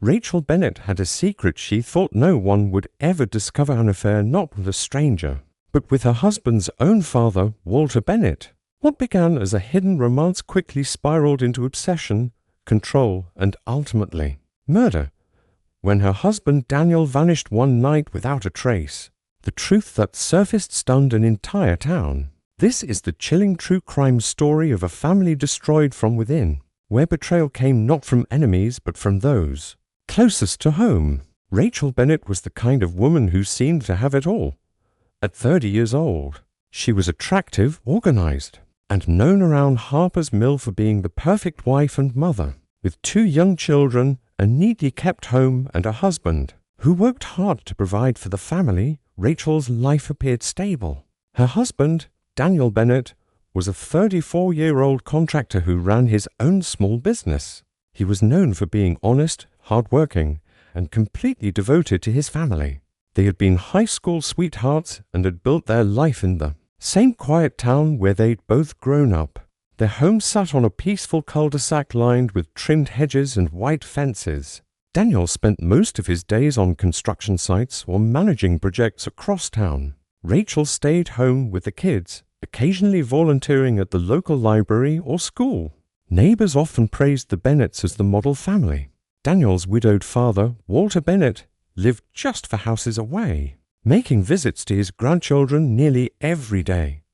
Rachel Bennett had a secret. She thought no one would ever discover an affair, not with a stranger, but with her husband's own father, Walter Bennett. What began as a hidden romance quickly spiraled into obsession, control, and ultimately murder, when her husband Daniel vanished one night without a trace. The truth that surfaced stunned an entire town. This is the chilling true crime story of a family destroyed from within, where betrayal came not from enemies but from those closest to home. Rachel Bennett was the kind of woman who seemed to have it all. At 30 years old, she was attractive, organized, and known around Harper's Mill for being the perfect wife and mother, with 2 young children, a neatly kept home, and a husband who worked hard to provide for the family. Rachel's life appeared stable. Her husband, Daniel Bennett, was a 34-year-old contractor who ran his own small business. He was known for being honest, hardworking, and completely devoted to his family. They had been high school sweethearts and had built their life in the same quiet town where they'd both grown up. Their home sat on a peaceful cul-de-sac lined with trimmed hedges and white fences. Daniel spent most of his days on construction sites or managing projects across town. Rachel stayed home with the kids, occasionally volunteering at the local library or school. Neighbors often praised the Bennetts as the model family. Daniel's widowed father, Walter Bennett, lived just 4 houses away, making visits to his grandchildren nearly every day.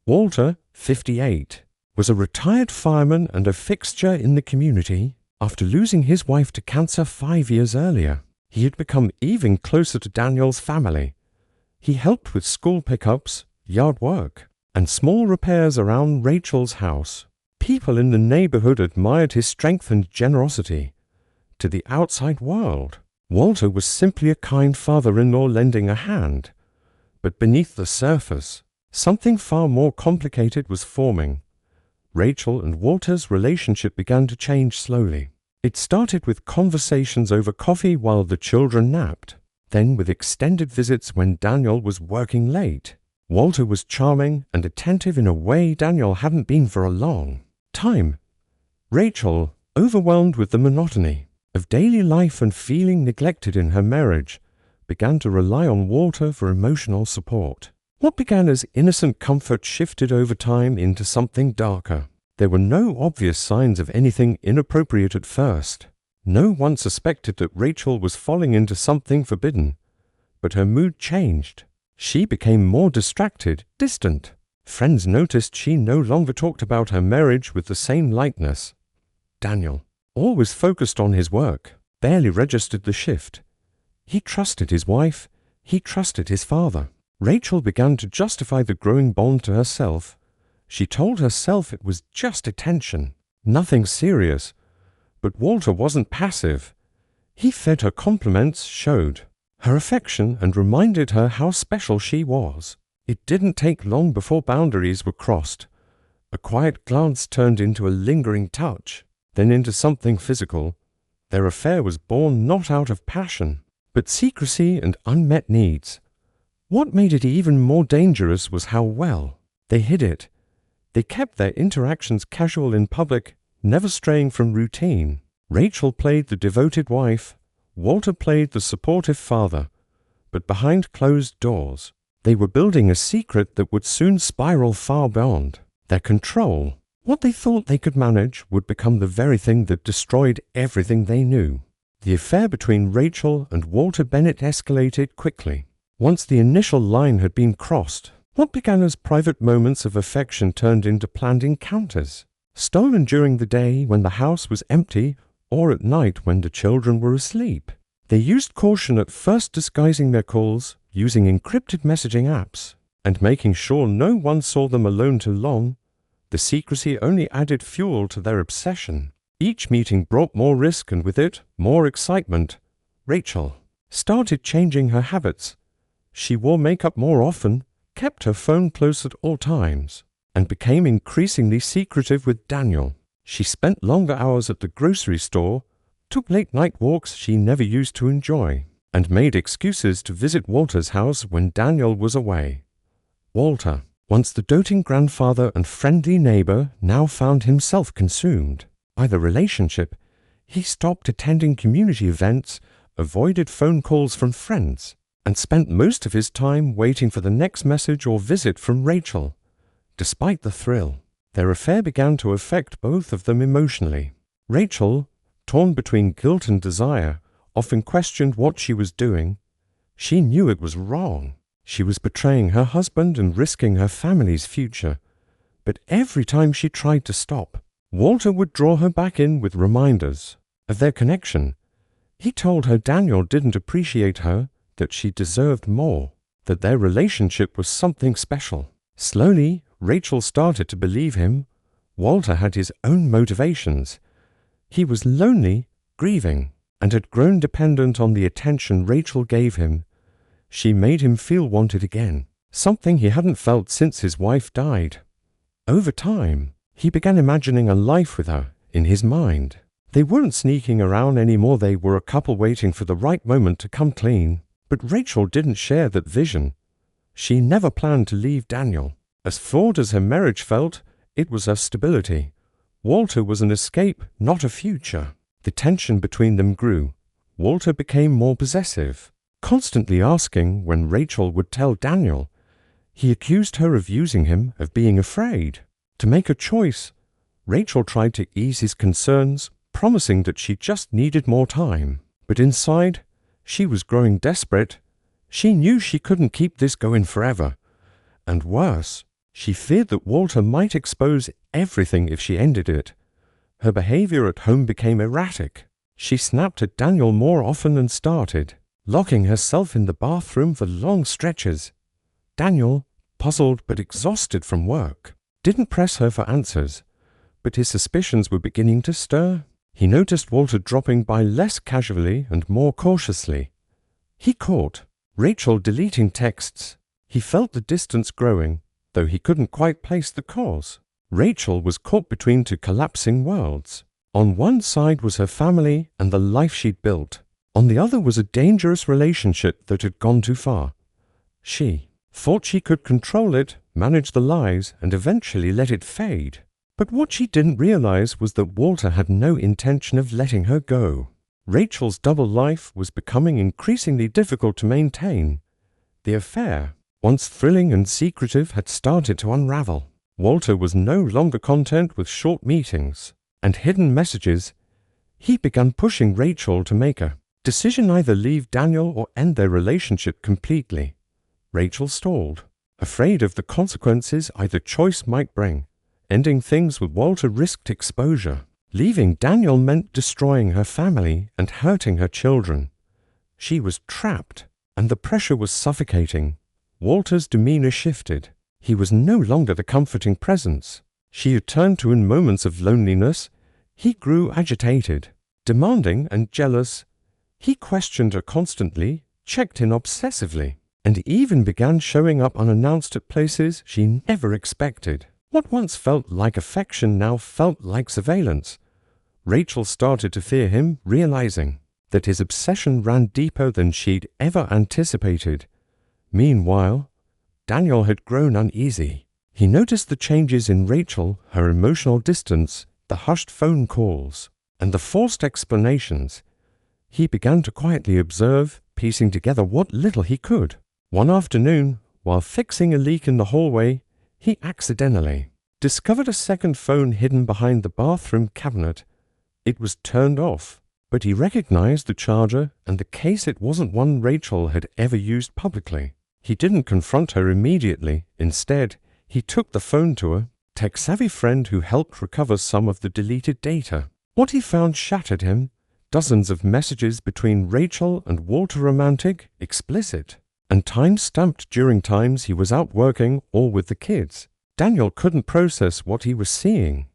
Walter, 58, was a retired fireman and a fixture in the community. After losing his wife to cancer 5 years earlier, he had become even closer to Daniel's family. He helped with school pickups, yard work, and small repairs around Rachel's house. People in the neighborhood admired his strength and generosity. To the outside world, Walter was simply a kind father-in-law lending a hand. But beneath the surface, something far more complicated was forming. Rachel and Walter's relationship began to change slowly. It started with conversations over coffee while the children napped, then with extended visits when Daniel was working late. Walter was charming and attentive in a way Daniel hadn't been for a long time. Rachel, overwhelmed with the monotony of daily life and feeling neglected in her marriage, began to rely on Walter for emotional support. What began as innocent comfort shifted over time into something darker. There were no obvious signs of anything inappropriate at first. No one suspected that Rachel was falling into something forbidden, but her mood changed. She became more distracted, distant. Friends noticed she no longer talked about her marriage with the same lightness. Daniel, always focused on his work, barely registered the shift. He trusted his wife. He trusted his father. Rachel began to justify the growing bond to herself. She told herself it was just attention, nothing serious. But Walter wasn't passive. He fed her compliments, showed her affection, and reminded her how special she was. It didn't take long before boundaries were crossed. A quiet glance turned into a lingering touch, then into something physical. Their affair was born not out of passion, but secrecy and unmet needs. What made it even more dangerous was how well they hid it. They kept their interactions casual in public, never straying from routine. Rachel played the devoted wife. Walter played the supportive father. But behind closed doors, they were building a secret that would soon spiral far beyond their control. What they thought they could manage would become the very thing that destroyed everything they knew. The affair between Rachel and Walter Bennett escalated quickly. Once the initial line had been crossed, what began as private moments of affection turned into planned encounters, stolen during the day when the house was empty or at night when the children were asleep. They used caution at first, disguising their calls, using encrypted messaging apps, and making sure no one saw them alone too long. The secrecy only added fuel to their obsession. Each meeting brought more risk and with it, more excitement. Rachel started changing her habits. She wore makeup more often, kept her phone close at all times, and became increasingly secretive with Daniel. She spent longer hours at the grocery store, took late-night walks she never used to enjoy, and made excuses to visit Walter's house when Daniel was away. Walter, once the doting grandfather and friendly neighbor, now found himself consumed by the relationship. He stopped attending community events, avoided phone calls from friends, and spent most of his time waiting for the next message or visit from Rachel. Despite the thrill, their affair began to affect both of them emotionally. Rachel, torn between guilt and desire, often questioned what she was doing. She knew it was wrong. She was betraying her husband and risking her family's future. But every time she tried to stop, Walter would draw her back in with reminders of their connection. He told her Daniel didn't appreciate her, that she deserved more, that their relationship was something special. Slowly, Rachel started to believe him. Walter had his own motivations. He was lonely, grieving, and had grown dependent on the attention Rachel gave him. She made him feel wanted again, something he hadn't felt since his wife died. Over time, he began imagining a life with her in his mind. They weren't sneaking around anymore, they were a couple waiting for the right moment to come clean. But Rachel didn't share that vision. She never planned to leave Daniel. As flawed as her marriage felt, it was her stability. Walter was an escape, not a future. The tension between them grew. Walter became more possessive, constantly asking when Rachel would tell Daniel. He accused her of using him, of being afraid. To make a choice, Rachel tried to ease his concerns, promising that she just needed more time. But inside, she was growing desperate. She knew she couldn't keep this going forever. And worse, she feared that Walter might expose everything if she ended it. Her behavior at home became erratic. She snapped at Daniel more often than started, locking herself in the bathroom for long stretches. Daniel, puzzled but exhausted from work, didn't press her for answers, but his suspicions were beginning to stir. He noticed Walter dropping by less casually and more cautiously. He caught Rachel deleting texts. He felt the distance growing, though he couldn't quite place the cause. Rachel was caught between two collapsing worlds. On one side was her family and the life she'd built. On the other was a dangerous relationship that had gone too far. She thought she could control it, manage the lies, and eventually let it fade. But what she didn't realize was that Walter had no intention of letting her go. Rachel's double life was becoming increasingly difficult to maintain. The affair, once thrilling and secretive, had started to unravel. Walter was no longer content with short meetings and hidden messages. He began pushing Rachel to make a decision, either leave Daniel or end their relationship completely. Rachel stalled, afraid of the consequences either choice might bring. Ending things with Walter risked exposure. Leaving Daniel meant destroying her family and hurting her children. She was trapped, and the pressure was suffocating. Walter's demeanor shifted. He was no longer the comforting presence she had turned to in moments of loneliness. He grew agitated, demanding and jealous. He questioned her constantly, checked in obsessively, and even began showing up unannounced at places she never expected. What once felt like affection now felt like surveillance. Rachel started to fear him, realizing that his obsession ran deeper than she'd ever anticipated. Meanwhile, Daniel had grown uneasy. He noticed the changes in Rachel, her emotional distance, the hushed phone calls, and the forced explanations. He began to quietly observe, piecing together what little he could. One afternoon, while fixing a leak in the hallway, he accidentally discovered a second phone hidden behind the bathroom cabinet. It was turned off, but he recognized the charger and the case. It wasn't one Rachel had ever used publicly. He didn't confront her immediately. Instead, he took the phone to a tech-savvy friend who helped recover some of the deleted data. What he found shattered him. Dozens of messages between Rachel and Walter, romantic, explicit, and time-stamped during times he was out working or with the kids. Daniel couldn't process what he was seeing.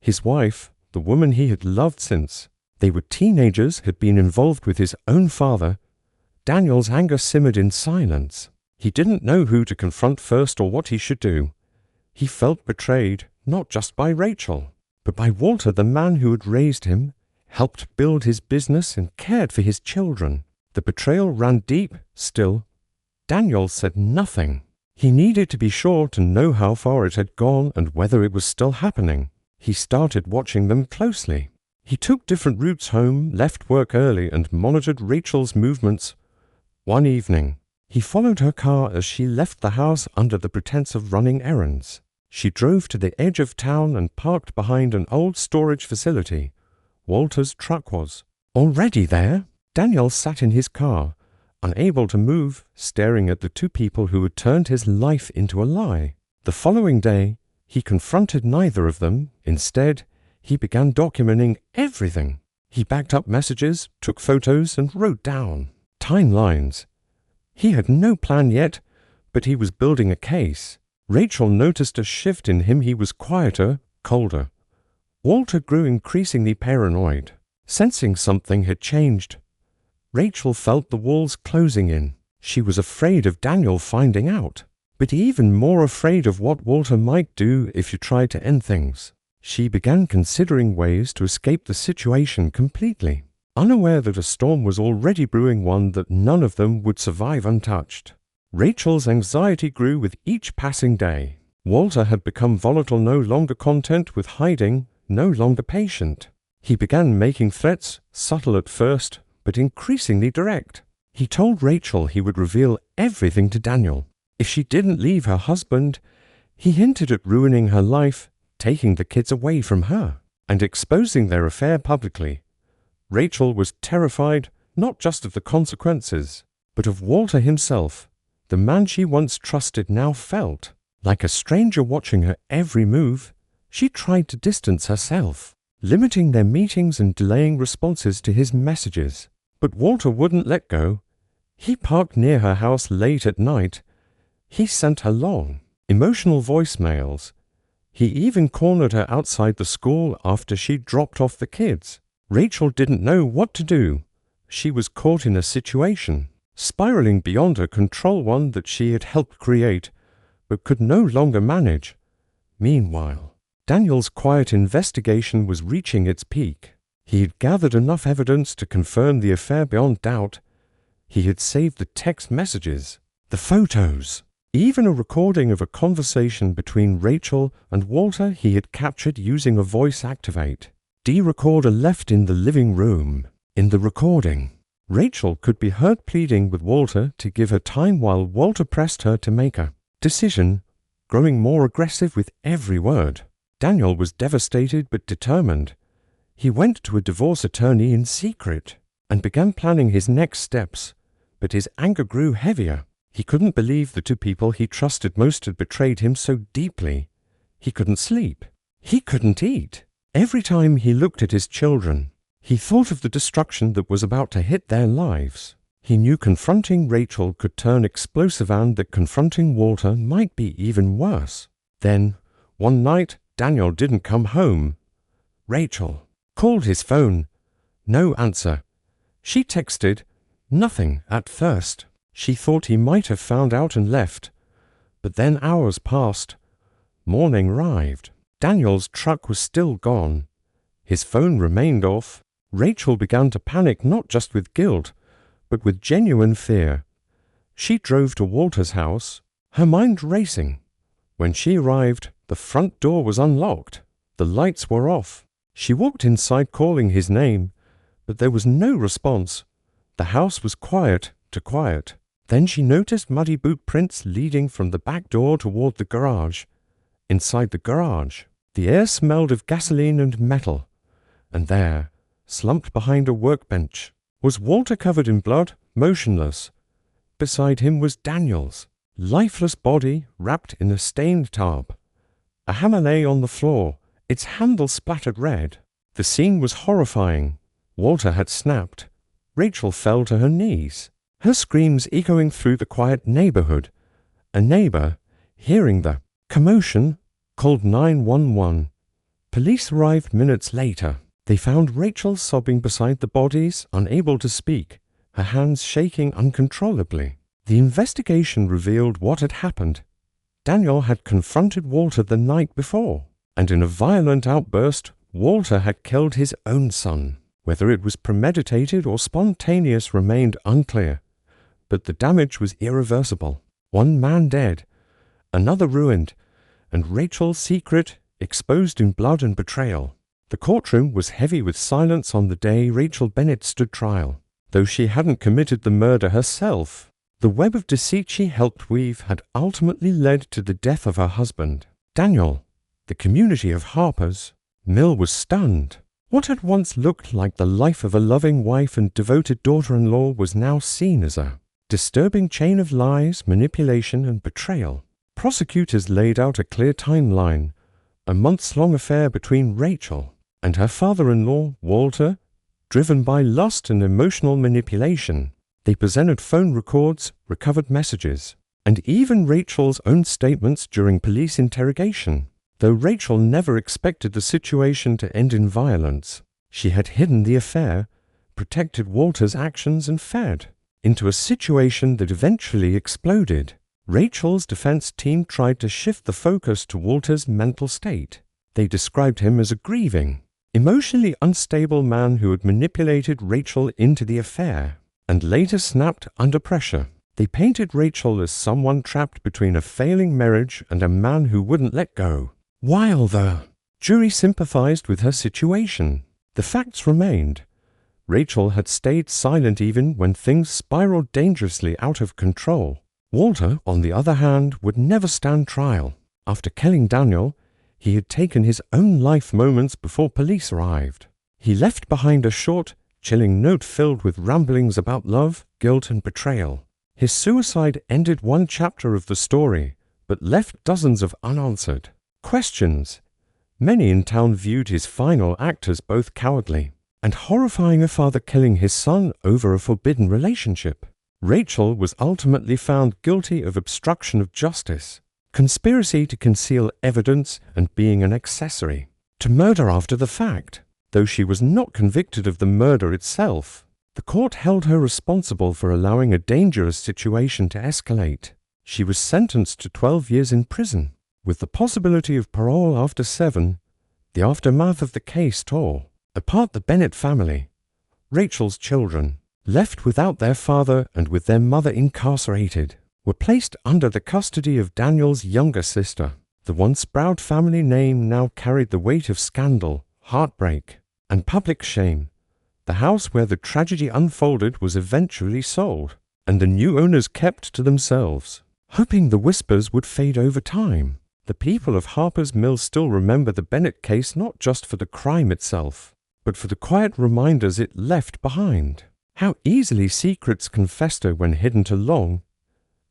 His wife, the woman he had loved since they were teenagers, had been involved with his own father. Daniel's anger simmered in silence. He didn't know who to confront first or what he should do. He felt betrayed, not just by Rachel, but by Walter, the man who had raised him, helped build his business, and cared for his children. The betrayal ran deep. Still, Daniel said nothing. He needed to be sure to know how far it had gone and whether it was still happening. He started watching them closely. He took different routes home, left work early, and monitored Rachel's movements. One evening, he followed her car as she left the house under the pretense of running errands. She drove to the edge of town and parked behind an old storage facility. Walter's truck was already there. Daniel sat in his car, unable to move, staring at the two people who had turned his life into a lie. The following day, he confronted neither of them. Instead, he began documenting everything. He backed up messages, took photos, and wrote down timelines. He had no plan yet, but he was building a case. Rachel noticed a shift in him. He was quieter, colder. Walter grew increasingly paranoid, sensing something had changed. Rachel felt the walls closing in. She was afraid of Daniel finding out, but even more afraid of what Walter might do if he tried to end things. She began considering ways to escape the situation completely, unaware that a storm was already brewing, one that none of them would survive untouched. Rachel's anxiety grew with each passing day. Walter had become volatile, no longer content with hiding, no longer patient. He began making threats, subtle at first, but increasingly direct. He told Rachel he would reveal everything to Daniel if she didn't leave her husband. He hinted at ruining her life, taking the kids away from her, and exposing their affair publicly. Rachel was terrified not just of the consequences, but of Walter himself. The man she once trusted now felt like a stranger watching her every move. She tried to distance herself, limiting their meetings and delaying responses to his messages. But Walter wouldn't let go. He parked near her house late at night. He sent her long, emotional voicemails. He even cornered her outside the school after she dropped off the kids. Rachel didn't know what to do. She was caught in a situation, spiraling beyond her control, one that she had helped create, but could no longer manage. Meanwhile, Daniel's quiet investigation was reaching its peak. He had gathered enough evidence to confirm the affair beyond doubt. He had saved the text messages, the photos, even a recording of a conversation between Rachel and Walter he had captured using a voice activate. D-recorder left in the living room. In the recording, Rachel could be heard pleading with Walter to give her time while Walter pressed her to make a decision, growing more aggressive with every word. Daniel was devastated but determined. He went to a divorce attorney in secret and began planning his next steps, but his anger grew heavier. He couldn't believe the two people he trusted most had betrayed him so deeply. He couldn't sleep. He couldn't eat. Every time he looked at his children, he thought of the destruction that was about to hit their lives. He knew confronting Rachel could turn explosive and that confronting Walter might be even worse. Then, one night, Daniel didn't come home. Rachel called his phone. No answer. She texted. Nothing at first. She thought he might have found out and left. But then hours passed. Morning arrived. Daniel's truck was still gone. His phone remained off. Rachel began to panic, not just with guilt, but with genuine fear. She drove to Walter's house, her mind racing. When she arrived, the front door was unlocked. The lights were off. She walked inside calling his name, but there was no response. The house was quiet to quiet. Then she noticed muddy boot prints leading from the back door toward the garage. Inside the garage, the air smelled of gasoline and metal. And there, slumped behind a workbench, was Walter, covered in blood, motionless. Beside him was Daniel's lifeless body wrapped in a stained tarp. A hammer lay on the floor, its handle splattered red. The scene was horrifying. Walter had snapped. Rachel fell to her knees, her screams echoing through the quiet neighborhood. A neighbor, hearing the commotion, called 911. Police arrived minutes later. They found Rachel sobbing beside the bodies, unable to speak, her hands shaking uncontrollably. The investigation revealed what had happened. Daniel had confronted Walter the night before, and in a violent outburst, Walter had killed his own son. Whether it was premeditated or spontaneous remained unclear, but the damage was irreversible. One man dead, another ruined, and Rachel's secret exposed in blood and betrayal. The courtroom was heavy with silence on the day Rachel Bennett stood trial. Though she hadn't committed the murder herself, the web of deceit she helped weave had ultimately led to the death of her husband, Daniel. The community of Harper's Mill was stunned. What had once looked like the life of a loving wife and devoted daughter-in-law was now seen as a disturbing chain of lies, manipulation, and betrayal. Prosecutors laid out a clear timeline, a months-long affair between Rachel and her father-in-law, Walter, driven by lust and emotional manipulation. They presented phone records, recovered messages, and even Rachel's own statements during police interrogation. Though Rachel never expected the situation to end in violence, she had hidden the affair, protected Walter's actions, and fed into a situation that eventually exploded. Rachel's defense team tried to shift the focus to Walter's mental state. They described him as a grieving, emotionally unstable man who had manipulated Rachel into the affair and later snapped under pressure. They painted Rachel as someone trapped between a failing marriage and a man who wouldn't let go. While the jury sympathized with her situation, the facts remained. Rachel had stayed silent even when things spiraled dangerously out of control. Walter, on the other hand, would never stand trial. After killing Daniel, he had taken his own life moments before police arrived. He left behind a short, chilling note filled with ramblings about love, guilt, and betrayal. His suicide ended one chapter of the story, but left dozens of unanswered questions. Many in town viewed his final act as both cowardly and horrifying, a father killing his son over a forbidden relationship. Rachel was ultimately found guilty of obstruction of justice, conspiracy to conceal evidence, and being an accessory to murder after the fact. Though she was not convicted of the murder itself, the court held her responsible for allowing a dangerous situation to escalate. She was sentenced to 12 years in prison, with the possibility of parole after 7. The aftermath of the case tore apart the Bennett family. Rachel's children, left without their father and with their mother incarcerated, were placed under the custody of Daniel's younger sister. The once proud family name now carried the weight of scandal, heartbreak, and public shame. The house where the tragedy unfolded was eventually sold, and the new owners kept to themselves, hoping the whispers would fade over time. The people of Harper's Mill still remember the Bennett case not just for the crime itself, but for the quiet reminders it left behind. How easily secrets can fester when hidden too long.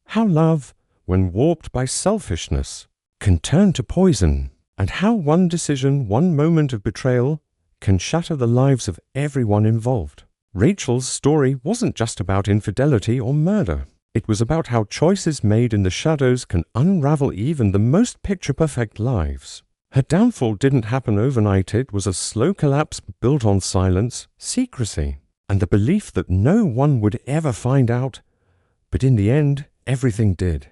How love, when warped by selfishness, can turn to poison. And how one decision, one moment of betrayal, can shatter the lives of everyone involved. Rachel's story wasn't just about infidelity or murder. It was about how choices made in the shadows can unravel even the most picture-perfect lives. Her downfall didn't happen overnight. It was a slow collapse built on silence, secrecy, and the belief that no one would ever find out. But in the end, everything did.